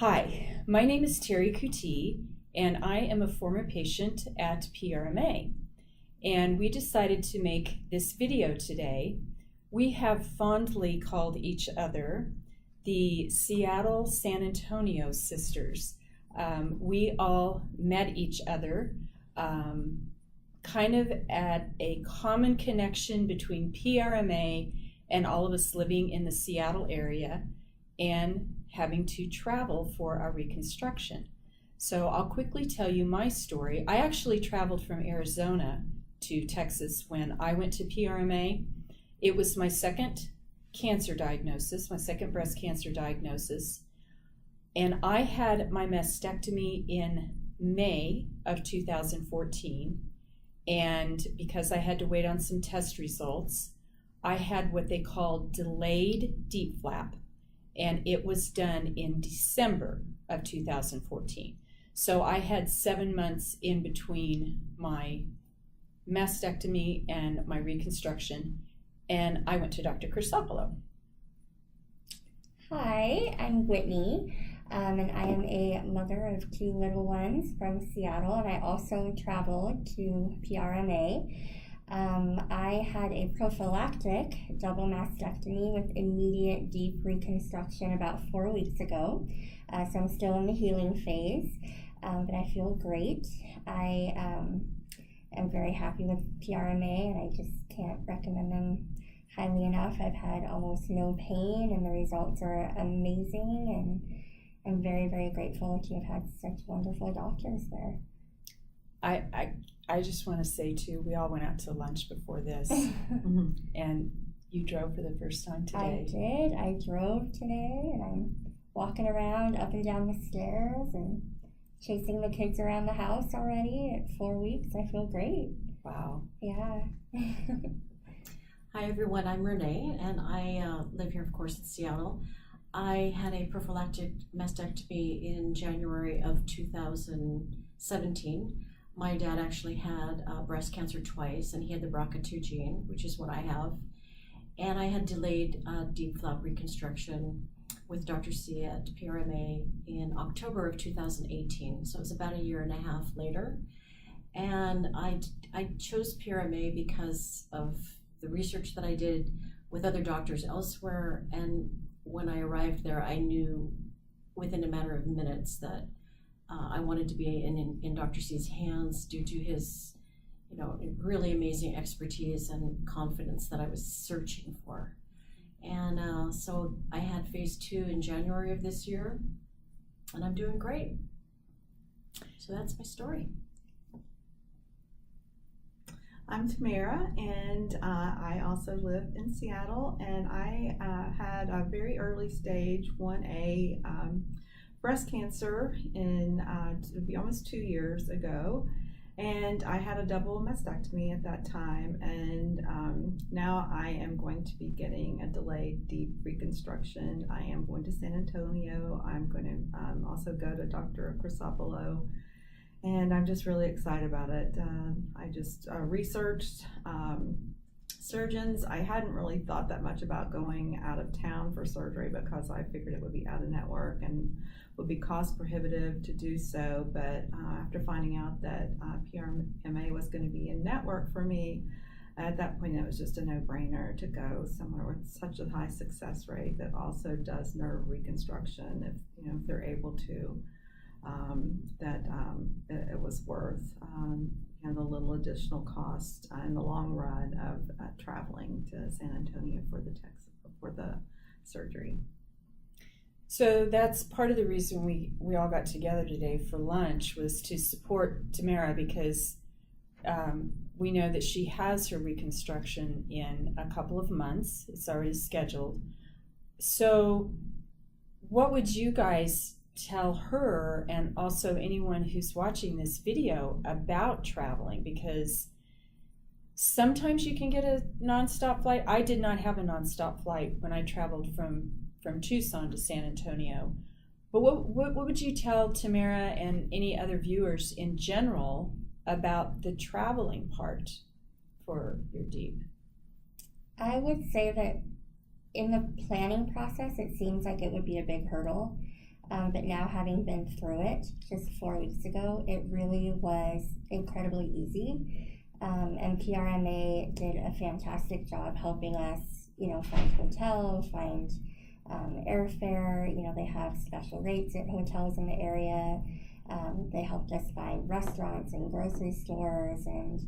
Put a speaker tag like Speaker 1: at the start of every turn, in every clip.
Speaker 1: Hi, my name is Terry Kuti, and I am a former patient at PRMA. And we decided to make this video today. We have fondly called each other the Seattle San Antonio sisters. We all met each other kind of at a common connection between PRMA and all of us living in the Seattle area and having to travel for our reconstruction. So I'll quickly tell you my story. I actually traveled from Arizona to Texas when I went to PRMA. It was my second cancer diagnosis, my second breast cancer diagnosis. And I had my mastectomy in May of 2014. And because I had to wait on some test results, I had what they call delayed DIEP flap. And it was done in December of 2014. So I had 7 months in between my mastectomy and my reconstruction, and I went to Dr. Crisopolo.
Speaker 2: Hi, I'm Whitney, and I am a mother of 2 little ones from Seattle, and I also traveled to PRMA. I had a prophylactic double mastectomy with immediate DIEP reconstruction about 4 weeks ago, so I'm still in the healing phase, but I feel great. I am very happy with PRMA, and I just can't recommend them highly enough. I've had almost no pain, and the results are amazing, and I'm very, very grateful to have had such wonderful doctors there.
Speaker 1: I just want to say too, we all went out to lunch before this, and you drove for the first time today.
Speaker 2: I did. I drove today, and I'm walking around up and down the stairs and chasing the kids around the house already at 4 weeks. I feel great.
Speaker 1: Wow.
Speaker 2: Yeah.
Speaker 3: Hi everyone, I'm Renee, and I live here, of course, in Seattle. I had a prophylactic mastectomy in January of 2017. My dad actually had breast cancer twice, and he had the BRCA2 gene, which is what I have. And I had delayed DIEP flap reconstruction with Dr. C at PRMA in October of 2018. So it was about a year and a half later. And I chose PRMA because of the research that I did with other doctors elsewhere. And when I arrived there, I knew within a matter of minutes that I wanted to be in Dr. C's hands due to his, really amazing expertise and confidence that I was searching for. And so I had phase 2 in January of this year, and I'm doing great. So that's my story.
Speaker 4: I'm Tamara, and I also live in Seattle, and I had a very early stage 1A breast cancer it'll be almost 2 years ago, and I had a double mastectomy at that time, and now I am going to be getting a delayed DIEP reconstruction. I am going to San Antonio. I'm going to also go to Dr. Crisopolo, and I'm just really excited about it. I just researched surgeons. I hadn't really thought that much about going out of town for surgery because I figured it would be out of network and would be cost prohibitive to do so. But after finding out that PRMA was going to be in network for me, at that point it was just a no-brainer to go somewhere with such a high success rate that also does nerve reconstruction if they're able to. It was worth the little additional cost in the long run of traveling to San Antonio for the surgery.
Speaker 1: So that's part of the reason we all got together today for lunch, was to support Tamara, because we know that she has her reconstruction in a couple of months. It's already scheduled. So what would you guys tell her, and also anyone who's watching this video, about traveling? Because sometimes you can get a nonstop flight. I did not have a nonstop flight when I traveled from Tucson to San Antonio. But what would you tell Tamara and any other viewers in general about the traveling part for your DIEP?
Speaker 2: I would say that in the planning process, it seems like it would be a big hurdle. But now, having been through it just 4 weeks ago, it really was incredibly easy. And PRMA did a fantastic job helping us, find hotel, find airfare. They have special rates at hotels in the area. They helped us find restaurants and grocery stores, and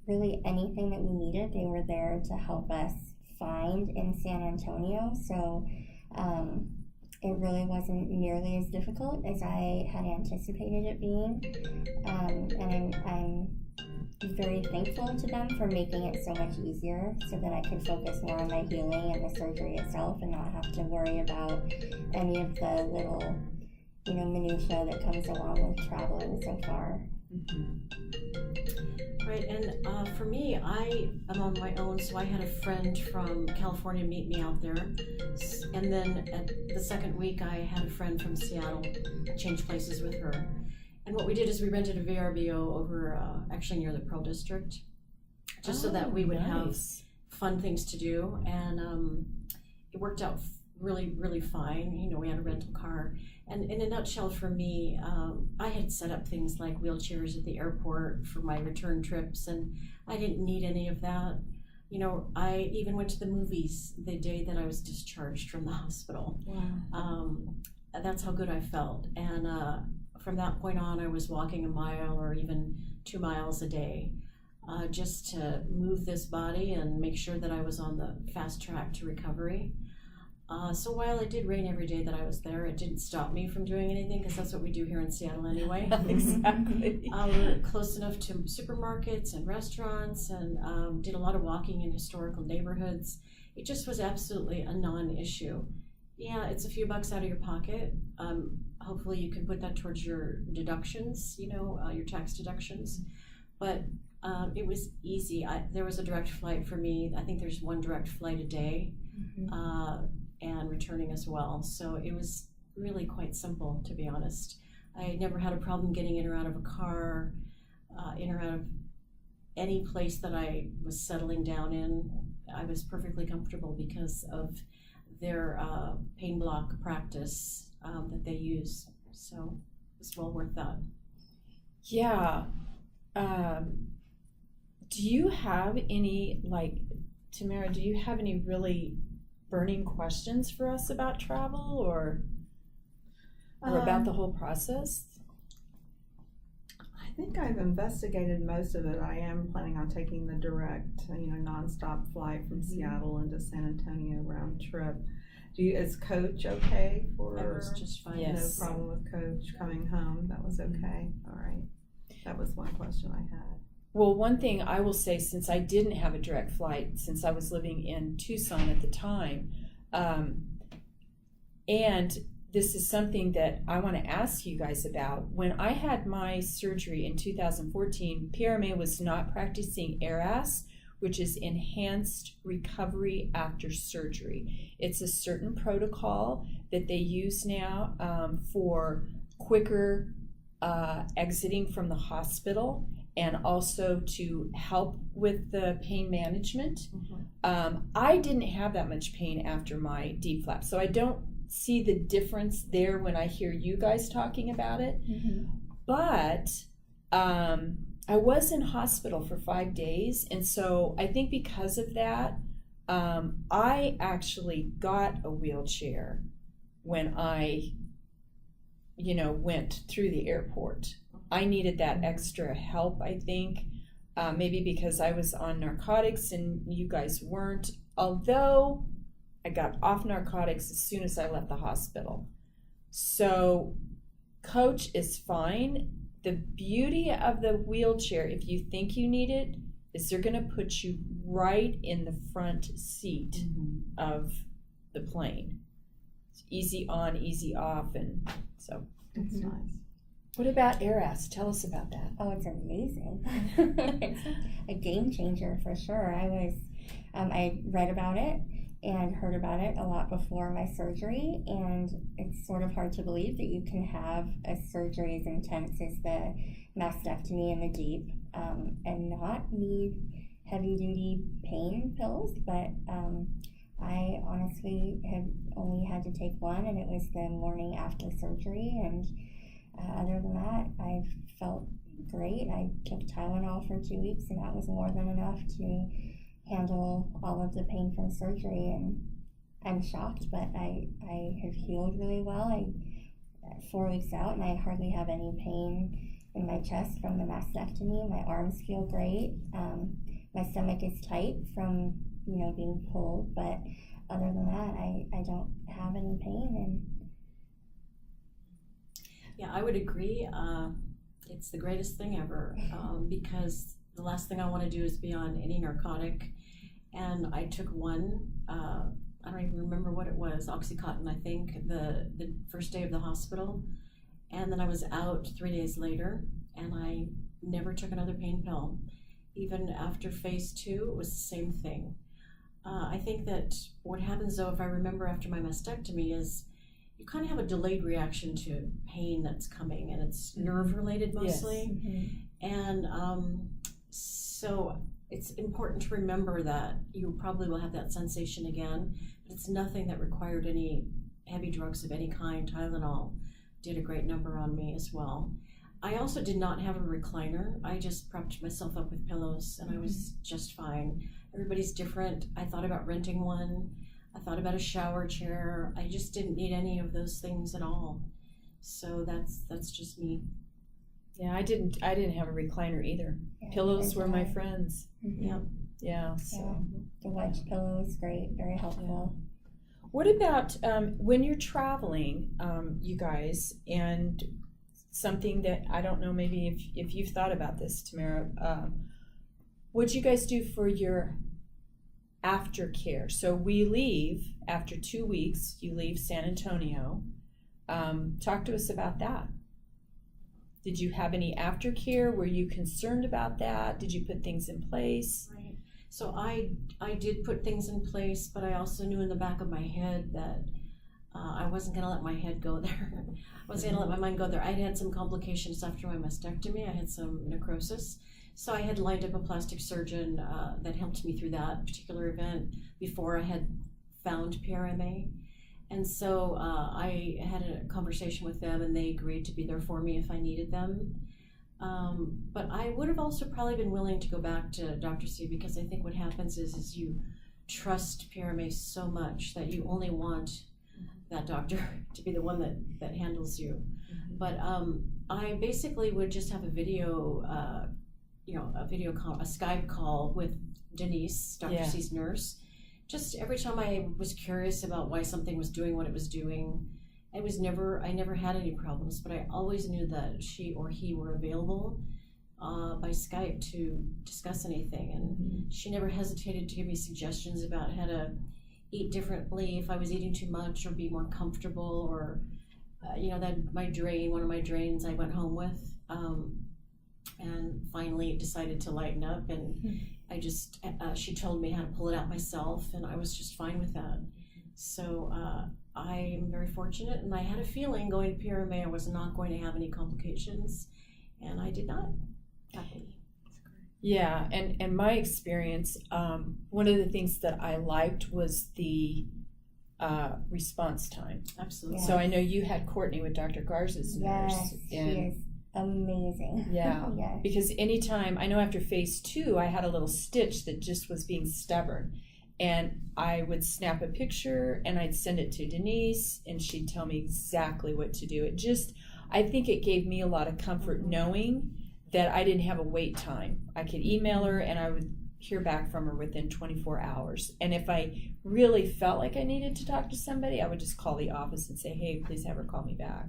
Speaker 2: really anything that we needed, they were there to help us find in San Antonio. So it really wasn't nearly as difficult as I had anticipated it being. And I'm very thankful to them for making it so much easier so that I could focus more on my healing and the surgery itself and not have to worry about any of the little, minutia that comes along with traveling so far.
Speaker 3: Right, and for me, I am on my own, so I had a friend from California meet me out there, and then at the second week, I had a friend from Seattle change places with her. And what we did is we rented a VRBO over, actually near the Pearl District, just so that we would have fun things to do, and it worked out really, really fine. We had a rental car. And in a nutshell, for me, I had set up things like wheelchairs at the airport for my return trips, and I didn't need any of that. I even went to the movies the day that I was discharged from the hospital.
Speaker 1: Wow.
Speaker 3: That's how good I felt. And from that point on, I was walking a mile or even 2 miles a day, just to move this body and make sure that I was on the fast track to recovery. So while it did rain every day that I was there, it didn't stop me from doing anything, because that's what we do here in Seattle anyway.
Speaker 1: Exactly.
Speaker 3: We're close enough to supermarkets and restaurants, and did a lot of walking in historical neighborhoods. It just was absolutely a non-issue. Yeah, it's a few bucks out of your pocket. Hopefully you can put that towards your deductions, your tax deductions. But it was easy. There was a direct flight for me. I think there's one direct flight a day. And returning as well. So it was really quite simple, to be honest. I never had a problem getting in or out of a car, in or out of any place that I was settling down in. I was perfectly comfortable because of their pain block practice that they use. So it's well worth that.
Speaker 1: Yeah. Do you have any, Tamara, do you have any really burning questions for us about travel or about the whole process?
Speaker 4: I think I've investigated most of it. I am planning on taking the direct, nonstop flight from Seattle into San Antonio round trip. Is Coach okay for?
Speaker 3: That was just fine.
Speaker 1: Yes.
Speaker 4: No problem with Coach coming home. That was okay. All right. That was one question I had.
Speaker 1: Well, one thing I will say, since I didn't have a direct flight, since I was living in Tucson at the time, and this is something that I want to ask you guys about. When I had my surgery in 2014, PRMA was not practicing ERAS, which is Enhanced Recovery After Surgery. It's a certain protocol that they use now for quicker exiting from the hospital, and also to help with the pain management. I didn't have that much pain after my DIEP flap, so I don't see the difference there when I hear you guys talking about it. But I was in hospital for 5 days, and so I think because of that, I actually got a wheelchair when I went through the airport. I needed that extra help, I think, maybe because I was on narcotics and you guys weren't, although I got off narcotics as soon as I left the hospital. So Coach is fine. The beauty of the wheelchair, if you think you need it, is they're going to put you right in the front seat of the plane. It's easy on, easy off, and so.
Speaker 4: It's nice.
Speaker 1: What about ERAS? Tell us about that.
Speaker 2: Oh, it's amazing. It's a game changer for sure. I read about it and heard about it a lot before my surgery, and it's sort of hard to believe that you can have a surgery as intense as the mastectomy and the DIEP and not need heavy-duty pain pills, but I honestly else. We had only had to take one, and it was the morning after surgery. And other than that, I felt great. I took Tylenol for 2 weeks, and that was more than enough to handle all of the pain from surgery. And I'm shocked, but I have healed really well. 4 weeks out, and I hardly have any pain in my chest from the mastectomy. My arms feel great. My stomach is tight from being pulled, but other than that, I don't have any pain. And
Speaker 3: yeah, I would agree. It's the greatest thing ever, because the last thing I want to do is be on any narcotic. And I took one, I don't even remember what it was, Oxycontin, I think, the first day of the hospital. And then I was out 3 days later, and I never took another pain pill. Even after phase 2, it was the same thing. I think that what happens, though, if I remember after my mastectomy, is you kind of have a delayed reaction to pain that's coming, and it's nerve-related mostly.
Speaker 1: Yes.
Speaker 3: And so it's important to remember that you probably will have that sensation again, but it's nothing that required any heavy drugs of any kind. Tylenol did a great number on me as well. I also did not have a recliner. I just propped myself up with pillows, and I was just fine. Everybody's different. I thought about renting one. I thought about a shower chair. I just didn't need any of those things at all. So that's just me.
Speaker 1: Yeah, I didn't have a recliner either. Pillows were my friends.
Speaker 3: Yeah.
Speaker 1: Yeah. So.
Speaker 2: The wedge pillow is great, very helpful.
Speaker 1: What about when you're traveling, you guys, and something that I don't know, maybe if you've thought about this, Tamara, what'd you guys do for your aftercare? So we leave after 2 weeks. You leave San Antonio. Talk to us about that. Did you have any aftercare? Were you concerned about that? Did you put things in place?
Speaker 3: Right. So I did put things in place, but I also knew in the back of my head that I wasn't going to let my head go there. I wasn't going to let my mind go there. I had some complications after my mastectomy. I had some necrosis. So I had lined up a plastic surgeon that helped me through that particular event before I had found PRMA. And so I had a conversation with them, and they agreed to be there for me if I needed them. But I would have also probably been willing to go back to Dr. C, because I think what happens is you trust PRMA so much that you only want that doctor to be the one that handles you. But I basically would just have a video, a video call, a Skype call with Denise, Dr. C's nurse. Just every time I was curious about why something was doing what it was doing, I never had any problems, but I always knew that she or he were available by Skype to discuss anything. And she never hesitated to give me suggestions about how to eat differently if I was eating too much, or be more comfortable, or that one of my drains I went home with, and finally decided to lighten up, and I just she told me how to pull it out myself, and I was just fine with that. So I am very fortunate, and I had a feeling going to PRMA I was not going to have any complications, and I did not, happily.
Speaker 1: Yeah, and my experience, one of the things that I liked was the response time.
Speaker 3: Absolutely.
Speaker 2: Yes.
Speaker 1: So I know you had Courtney with Dr. Garza's nurse.
Speaker 2: Yes, she is amazing.
Speaker 1: Yeah,
Speaker 2: Yes.
Speaker 1: because anytime, I know after phase 2, I had a little stitch that just was being stubborn. And I would snap a picture and I'd send it to Denise, and she'd tell me exactly what to do. I think it gave me a lot of comfort knowing that I didn't have a wait time. I could email her and I would hear back from her within 24 hours. And if I really felt like I needed to talk to somebody, I would just call the office and say, hey, please have her call me back.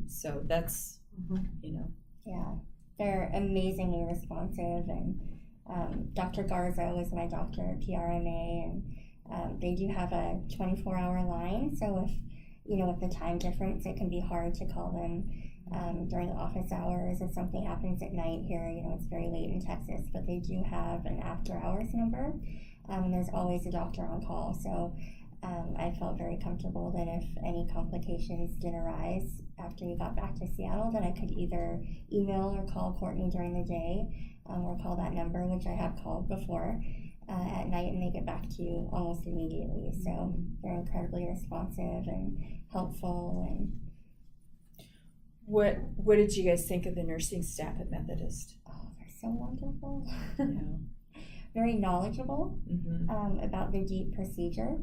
Speaker 1: So that's,
Speaker 2: Yeah, they're amazingly responsive, and Dr. Garza was my doctor at PRMA, and they do have a 24-hour line, so if, with the time difference, it can be hard to call them during office hours. If something happens at night here, it's very late in Texas, but they do have an after-hours number, and there's always a doctor on call, so I felt very comfortable that if any complications did arise after we got back to Seattle, that I could either email or call Courtney during the day, or call that number, which I have called before, at night, and they get back to you almost immediately. So they're incredibly responsive and helpful. And
Speaker 1: What did you guys think of the nursing staff at Methodist?
Speaker 2: oh, they're so wonderful.
Speaker 1: Yeah.
Speaker 2: Very knowledgeable
Speaker 1: Mm-hmm.
Speaker 2: about the DIEP procedure,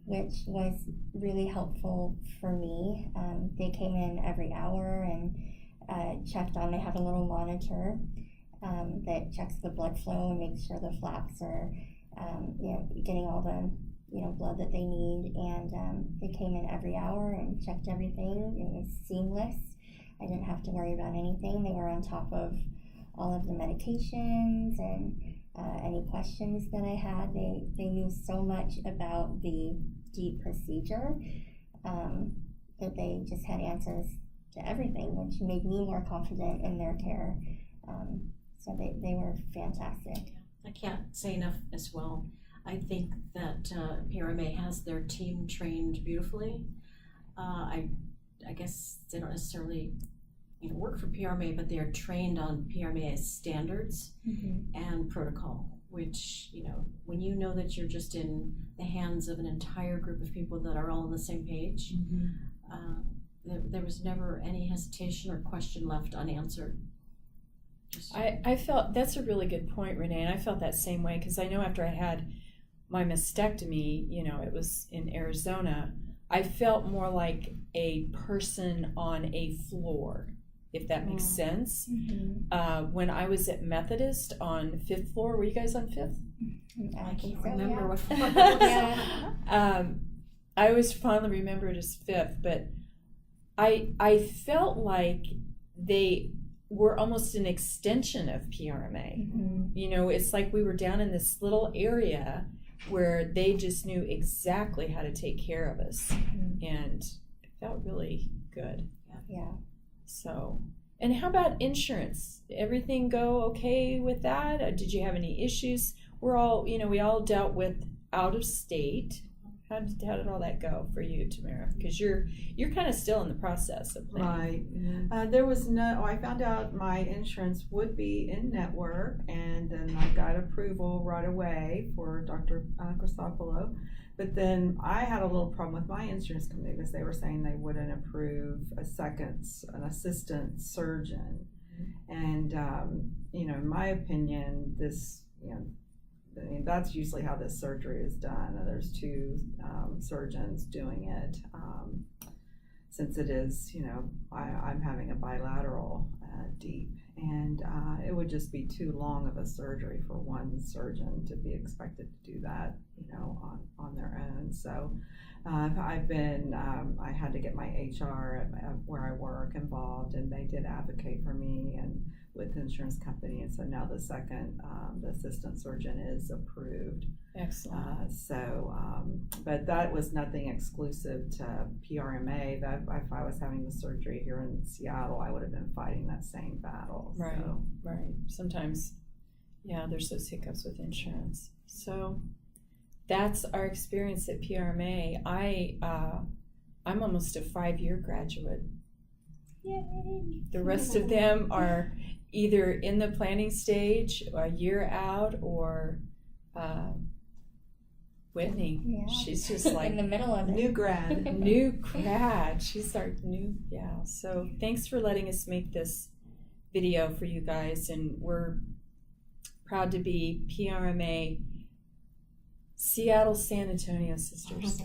Speaker 2: which was really helpful for me. They came in every hour and checked on. They have a little monitor that checks the blood flow and makes sure the flaps are, getting all the blood that they need. And they came in every hour and checked everything. It was seamless. I didn't have to worry about anything. They were on top of all of the medications and any questions that I had. They knew so much about the DIEP procedure that they just had answers to everything, which made me more confident in their care. So they were fantastic.
Speaker 3: I can't say enough as well. I think that PRMA has their team trained beautifully. I guess they don't necessarily work for PRMA, but they are trained on PRMA's standards and protocol, which, when you know that you're just in the hands of an entire group of people that are all on the same page, there was never any hesitation or question left unanswered.
Speaker 1: I felt that's a really good point, Renee, and I felt that same way because I know after I had my mastectomy, it was in Arizona, I felt more like a person on a floor, if that makes sense. When I was at Methodist on 5th floor, were you guys on 5th?
Speaker 2: I
Speaker 3: can't
Speaker 2: so,
Speaker 3: remember what floor it
Speaker 2: yeah.
Speaker 3: was.
Speaker 2: Yeah.
Speaker 1: I always fondly remember it as 5th, but I felt like they were almost an extension of PRMA. It's like we were down in this little area where they just knew exactly how to take care of us, and it felt really good.
Speaker 2: Yeah.
Speaker 1: So, and how about insurance? Everything go okay with that? Did you have any issues? We're all, we all dealt with out of state. How did all that go for you, Tamara? Because you're kind of still in the process of planning.
Speaker 4: Right. There was I found out my insurance would be in network, and then I got approval right away for Dr. Crisopolo. But then I had a little problem with my insurance company because they were saying they wouldn't approve an assistant surgeon. And, in my opinion, that's usually how this surgery is done. There's two surgeons doing it. Since it is, I'm having a bilateral DIEP, and it would just be too long of a surgery for one surgeon to be expected to do that, on their own. So I had to get my HR where I work involved, and they did advocate for me and with the insurance company, and so now the second, the assistant surgeon is approved.
Speaker 1: Excellent.
Speaker 4: But that was nothing exclusive to PRMA. That if I was having the surgery here in Seattle, I would have been fighting that same battle.
Speaker 1: Right,
Speaker 4: so.
Speaker 1: right. Sometimes, there's those hiccups with insurance. So that's our experience at PRMA. I'm almost a 5-year graduate.
Speaker 2: Yay.
Speaker 1: The rest of them are either in the planning stage, a year out, or Whitney.
Speaker 2: Yeah.
Speaker 1: She's just like
Speaker 2: in the middle of it.
Speaker 4: New grad.
Speaker 1: new grad. She's our new, So thanks for letting us make this video for you guys, and we're proud to be PRMA Seattle San Antonio sisters.